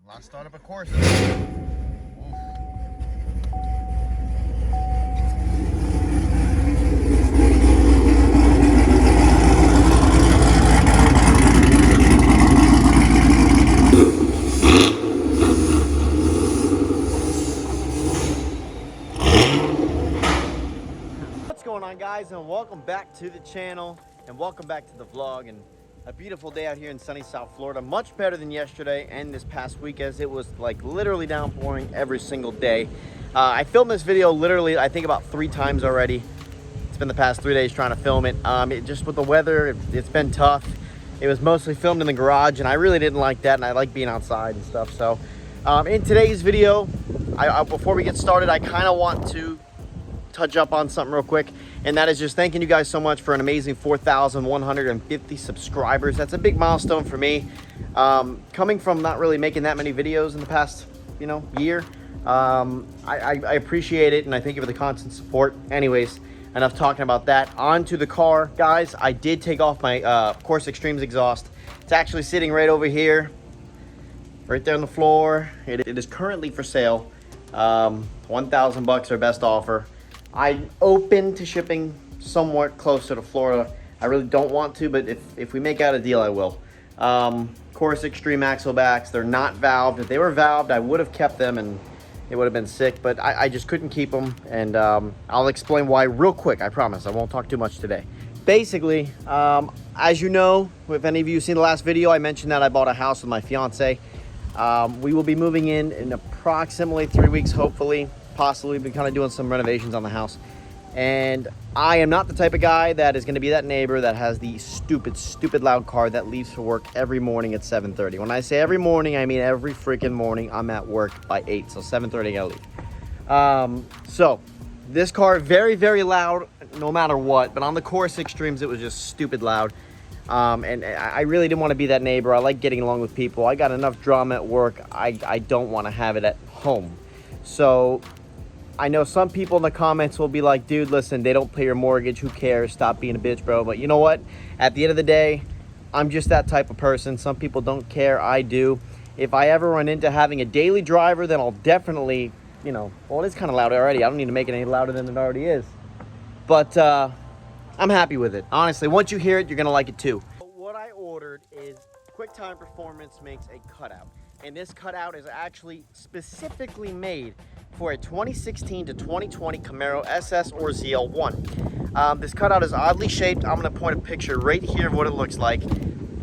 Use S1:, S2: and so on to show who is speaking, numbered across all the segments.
S1: Last start up a Corsa.
S2: What's going on, guys, and welcome back to the channel and welcome back to the vlog. And a beautiful day out here in sunny South Florida, much better than yesterday and this past week, as it was like literally downpouring every single day. I filmed this video literally I think about 3 times already. It's been the past 3 days trying to film it. Just with the weather, it's been tough. It was mostly filmed in the garage and I really didn't like that, and I like being outside and stuff. So in today's video, before we get started, I kind of want to touch up on something real quick, and that is just thanking you guys so much for an amazing 4,150 subscribers. That's a big milestone for me. Coming from not really making that many videos in the past, year, I appreciate it, and I thank you for the constant support. Anyways, enough talking about that. On to the car, guys. I did take off my Corsa Extreme's exhaust. It's actually sitting right over here, right there on the floor. It is currently for sale. $1,000 our best offer. I'm open to shipping somewhat closer to Florida. I really don't want to, but if we make out a deal, I will. Corsa Extreme axle backs, they're not valved. If they were valved, I would have kept them and it would have been sick, but I just couldn't keep them. And I'll explain why real quick, I promise. I won't talk too much today. Basically, as you know, if any of you have seen the last video, I mentioned that I bought a house with my fiance. We will be moving in approximately 3 weeks, hopefully. Possibly be kind of doing some renovations on the house, and I am not the type of guy that is going to be that neighbor that has the stupid loud car that leaves for work every morning at 7:30. When I say every morning, I mean every freaking morning. I'm at work by 8, so 7:30 I gotta leave. So this car, very loud no matter what, but on the Corsa Extremes it was just stupid loud. And I really didn't want to be that neighbor. I like getting along with people. I got enough drama at work. I don't want to have it at home. So I know some people in the comments will be like, dude, listen, they don't pay your mortgage. Who cares? Stop being a bitch, bro. But you know what? At the end of the day, I'm just that type of person. Some people don't care. I do. If I ever run into having a daily driver, then I'll definitely, well, it is kind of loud already. I don't need to make it any louder than it already is. But I'm happy with it. Honestly, once you hear it, you're going to like it too. What I ordered is QuickTime Performance makes a cutout. And this cutout is actually specifically made for a 2016 to 2020 Camaro SS or ZL1. This cutout is oddly shaped. I'm going to point a picture right here of what it looks like.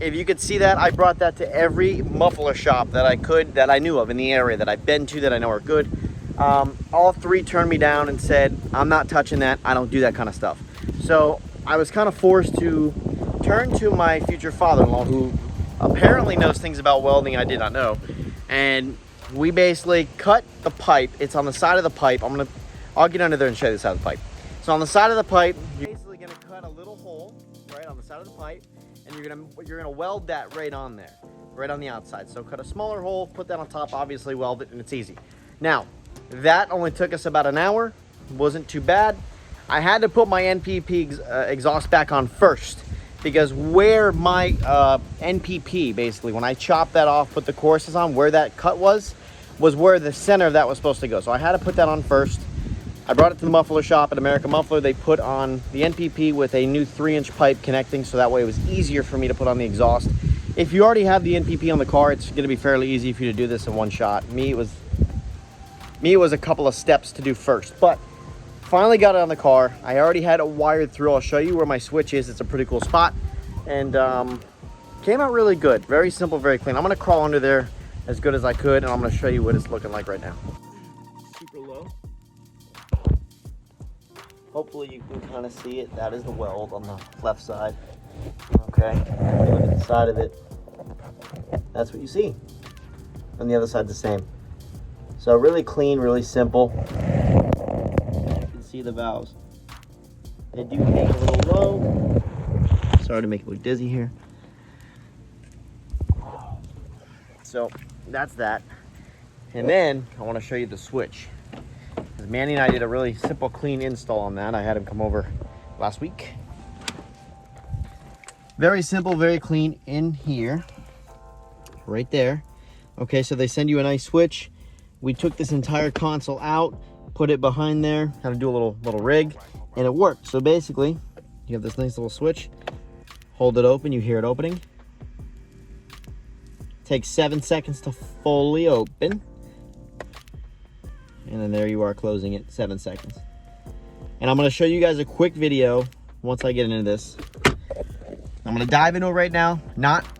S2: If you could see that, I brought that to every muffler shop that I knew of in the area, that I've been to, that I know are good. All 3 turned me down and said, I'm not touching that. I don't do that kind of stuff. So I was kind of forced to turn to my future father-in-law, who apparently knows things about welding I did not know. And we basically cut the pipe. It's on the side of the pipe. I'll get under there and show you the side of the pipe. So on the side of the pipe, you're basically gonna cut a little hole right on the side of the pipe, and you're gonna weld that right on there, right on the outside. So cut a smaller hole, put that on top, obviously weld it, and it's easy. Now, that only took us about an hour. Wasn't too bad. I had to put my NPP exhaust back on first, because where my NPP, basically, when I chopped that off, put the Corsas on, where that cut was where the center of that was supposed to go. So I had to put that on first. I brought it to the muffler shop at American Muffler. They put on the NPP with a new 3-inch pipe connecting, so that way it was easier for me to put on the exhaust. If you already have the NPP on the car, it's going to be fairly easy for you to do this in one shot. Me, it was a couple of steps to do first, but finally got it on the car. I already had it wired through. I'll show you where my switch is. It's a pretty cool spot, and came out really good. Very simple, very clean. I'm going to crawl under there as good as I could, and I'm going to show you what it's looking like right now. Super low. Hopefully you can kind of see it. That is the weld on the left side. Okay, look at the side of it. That's what you see. On the other side, the same. So really clean, really simple. You can see the valves. They do hang a little low. Sorry to make it look dizzy here. So that's that. And then I want to show you the switch. Because Manny and I did a really simple, clean install on that. I had him come over last week. Very simple, very clean in here. Right there. Okay, so they send you a nice switch. We took this entire console out, put it behind there, had to do a little rig, and it worked. So basically, you have this nice little switch, hold it open, you hear it opening. Takes 7 seconds to fully open. And then there you are closing it, 7 seconds. And I'm gonna show you guys a quick video once I get into this. I'm gonna dive into it right now.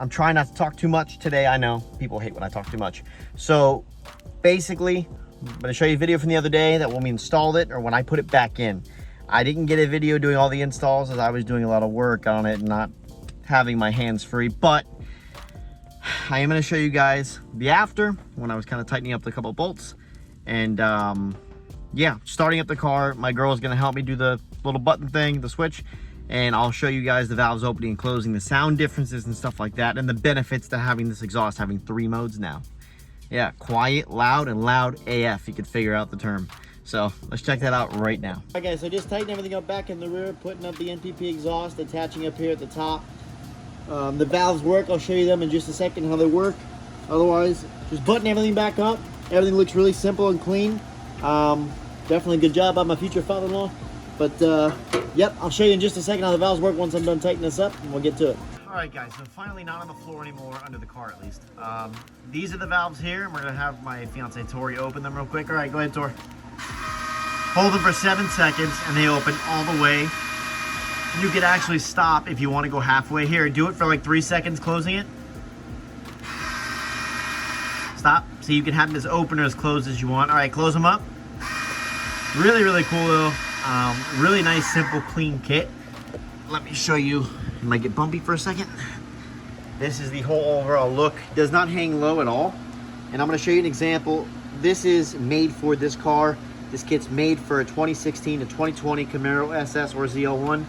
S2: I'm trying not to talk too much today. I know, people hate when I talk too much. So basically, I'm gonna show you a video from the other day that when we installed it or when I put it back in. I didn't get a video doing all the installs as I was doing a lot of work on it and not having my hands free, but I am gonna show you guys the after when I was kind of tightening up the couple bolts. And yeah, starting up the car. My girl is gonna help me do the little button thing, the switch, and I'll show you guys the valves opening and closing, the sound differences and stuff like that, and the benefits to having this exhaust, having 3 modes now. Yeah, quiet, loud, and loud AF, you could figure out the term. So let's check that out right now. All right guys, so just tighten everything up back in the rear, putting up the NPP exhaust, attaching up here at the top. The valves work, I'll show you them in just a second how they work. Otherwise, just button everything back up. Everything looks really simple and clean. Definitely good job by my future father-in-law. But yep, I'll show you in just a second how the valves work once I'm done tightening this up, and we'll get to it. All right guys, so finally not on the floor anymore, under the car at least. These are the valves here, and we're gonna have my fiance Tori open them real quick. All right, go ahead, Tori. Hold them for 7 seconds, and they open all the way. You could actually stop if you want to go halfway. Here, do it for like 3 seconds, closing it. Stop. So you can have this open or as closed as you want. All right, close them up. Really, really cool though. Really nice, simple, clean kit. Let me show you. It might get bumpy for a second. This is the whole overall look. Does not hang low at all. And I'm going to show you an example. This is made for this car. This kit's made for a 2016 to 2020 Camaro SS or ZL1.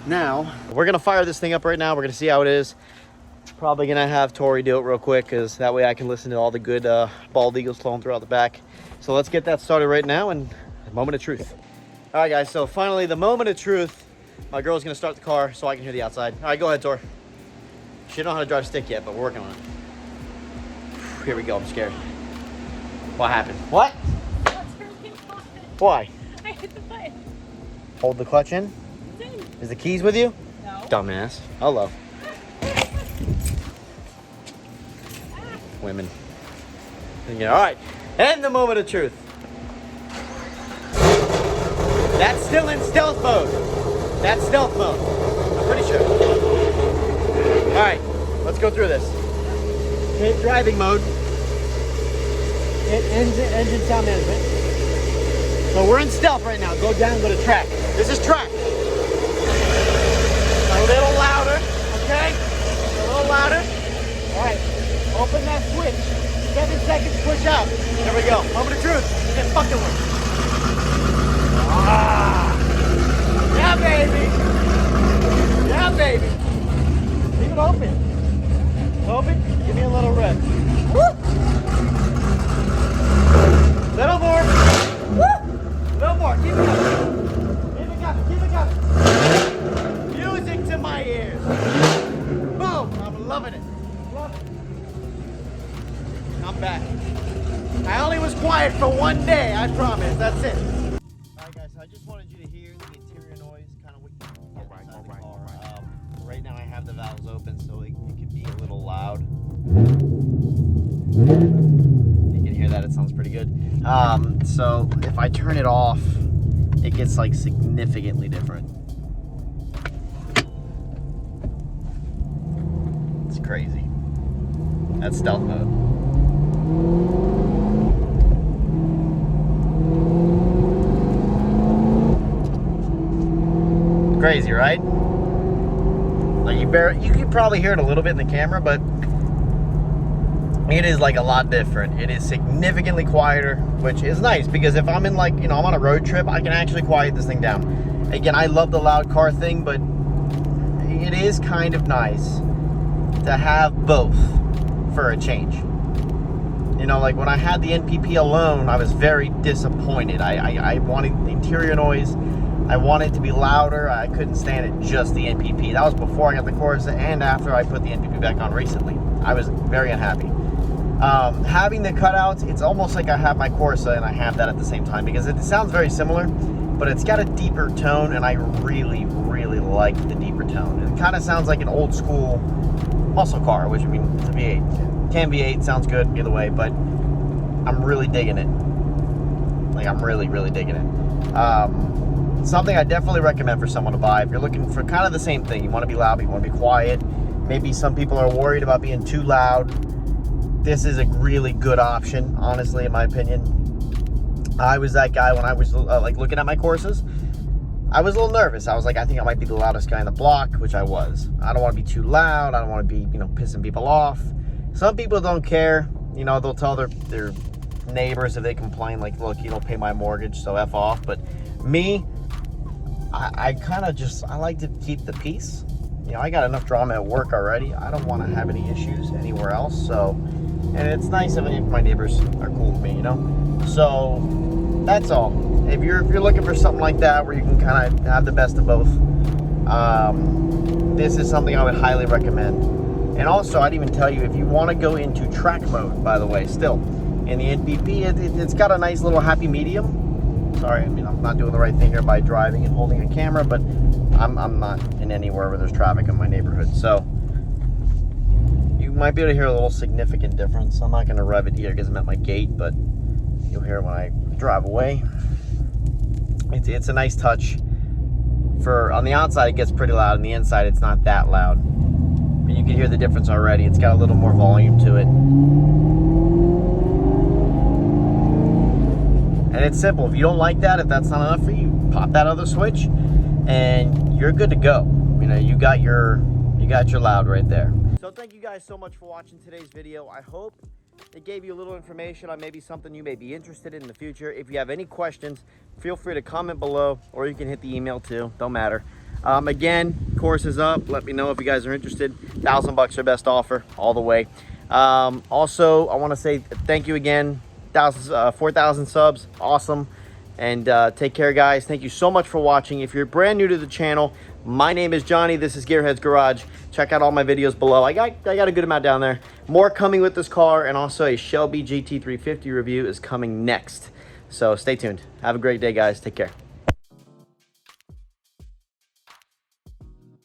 S2: Now, we're going to fire this thing up right now. We're going to see how it is. Probably going to have Tori do it real quick because that way I can listen to all the good bald eagles flowing throughout the back. So let's get that started right now and the moment of truth. All right, guys, so finally the moment of truth. My girl's going to start the car so I can hear the outside. All right, go ahead, Tori. She don't know how to drive stick yet, but we're working on it. Here we go. I'm scared. What happened? What? Why?
S3: I hit the button.
S2: Hold the clutch in. Is the keys with you?
S3: No.
S2: Dumbass. Hello. Women. Yeah, all right. And the moment of truth. That's still in stealth mode. That's stealth mode. I'm pretty sure. All right. Let's go through this. Hit driving mode. Hit engine sound management. So we're in stealth right now. Go down, go to track. This is track. A little louder, okay? A little louder. All right, open that switch. 7 seconds, push out. There we go. Moment of truth. It fucking works. Ah! Yeah, baby. Yeah, baby. Leave it open. Open. Give me a little rev. Woo! Little more. Woo! Little more. Keep it up. Keep it up. Keep it up. Music to my ears. Boom. I'm loving it. Love it. I'm back. I only was quiet for 1 day, I promise. That's it. Alright guys, so I just wanted you to hear the interior noise, kind of what you can get inside the car. Right now I have the valves open, so it can be a little loud. You can hear that, it sounds pretty good. So if I turn it off, it gets like significantly different. It's crazy. That's stealth mode. Crazy, right? Like you could probably hear it a little bit in the camera, but it is like a lot different. It is significantly quieter, which is nice because if I'm in like, I'm on a road trip, I can actually quiet this thing down. Again, I love the loud car thing, but it is kind of nice to have both for a change. Like when I had the NPP alone, I was very disappointed. I wanted the interior noise. I wanted it to be louder. I couldn't stand it, just the NPP. That was before I got the Corsa and after I put the NPP back on recently. I was very unhappy. Having the cutouts, it's almost like I have my Corsa and I have that at the same time, because it sounds very similar, but it's got a deeper tone, and I really, really like the deeper tone. It kind of sounds like an old school muscle car, which, I mean, it's a V8. Can V8, sounds good either way, but I'm really digging it. Like, I'm really, really digging it. Something I definitely recommend for someone to buy if you're looking for kind of the same thing. You want to be loud, but you want to be quiet. Maybe some people are worried about being too loud. This is a really good option, honestly, in my opinion. I was that guy when I was like looking at my Corsas. I was a little nervous. I was like, I think I might be the loudest guy in the block, which I was. I don't want to be too loud. I don't want to be, you know, pissing people off. Some people don't care. You know, they'll tell their neighbors if they complain, like, look, you don't pay my mortgage, so F off. But me, I kind of just, I like to keep the peace. You know, I got enough drama at work already. I don't want to have any issues anywhere else. So, and it's nice if any of my neighbors are cool with me, you know. So that's all. If you're looking for something like that where you can kind of have the best of both, this is something I would highly recommend. And also, I'd even tell you, if you want to go into track mode, by the way, still in the NPP, it's got a nice little happy medium. Sorry, I mean, I'm not doing the right thing here by driving and holding a camera, but I'm not in anywhere where there's traffic in my neighborhood. So you might be able to hear a little significant difference. I'm not going to rev it here because I'm at my gate, but you'll hear it when I drive away. It's a nice touch. On the outside, it gets pretty loud. On the inside, it's not that loud. But you can hear the difference already. It's got a little more volume to it. And it's simple. If you don't like that, if that's not enough for you, pop that other switch and you're good to go. You know, you got your loud right there. So thank you guys so much for watching today's video. I hope it gave you a little information on maybe something you may be interested in the future. If you have any questions, feel free to comment below, or you can hit the email too, don't matter. Again, course is up. Let me know if you guys are interested. $1,000 our best offer all the way. Also, I want to say thank you again. 4,000 subs, awesome. And take care, guys. Thank you so much for watching. If you're brand new to the channel, my name is Johnny. This is Gearhedz Garage. Check out all my videos below. I got a good amount down there. More coming with this car, and also a Shelby GT350 review is coming next. So stay tuned. Have a great day, guys. Take care.